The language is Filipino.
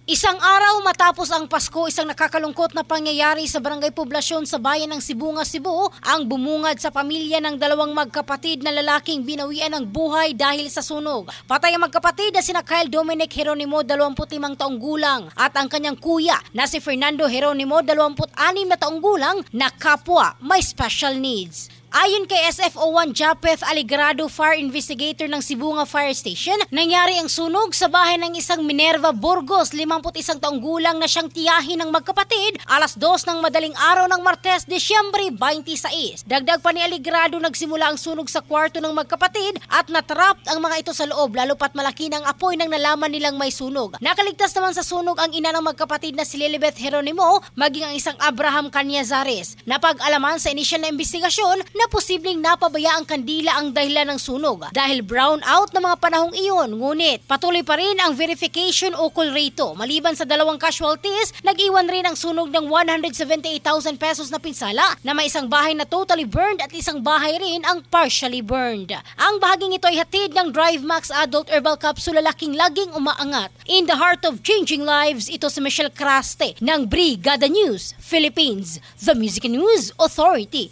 Isang araw matapos ang Pasko, isang nakakalungkot na pangyayari sa barangay poblasyon sa bayan ng Sibunga, Cebu ang bumungad sa pamilya ng dalawang magkapatid na lalaking binawian ng buhay dahil sa sunog. Patay ang magkapatid na sina Kyle Dominic Jeronimo, 25 taong gulang, at ang kanyang kuya na si Fernando Jeronimo, 26 na taong gulang, na kapwa may special needs. Ayon kay SFO1 Japeth Aligrado, Fire Investigator ng Sibunga Fire Station, nangyari ang sunog sa bahay ng isang Minerva Burgos, 51 taong gulang na siyang tiyahin ng magkapatid, alas 2 ng madaling araw ng Martes, Disyembre 26. Dagdag pa ni Aligrado, nagsimula ang sunog sa kwarto ng magkapatid at natrap ang mga ito sa loob, lalo pat malaki ng apoy nang nalaman nilang may sunog. Nakaligtas naman sa sunog ang ina ng magkapatid na si Lilibeth Jeronimo, maging ang isang Abraham Canyazares. Napag-alaman sa inisyal na investigasyon na posibleng napabaya ang kandila ang dahilan ng sunog dahil brown out na mga panahong iyon. Ngunit patuloy pa rin ang verification ukol rito. Maliban sa dalawang casualties, nag-iwan rin ang sunog ng 178,000 pesos na pinsala na may isang bahay na totally burned at isang bahay rin ang partially burned. Ang bahaging ito ay hatid ng Drive Max Adult Herbal Capsule, lalaking laging umaangat. In the heart of changing lives, ito si Michelle Craste ng Brigada News Philippines, the Music News Authority.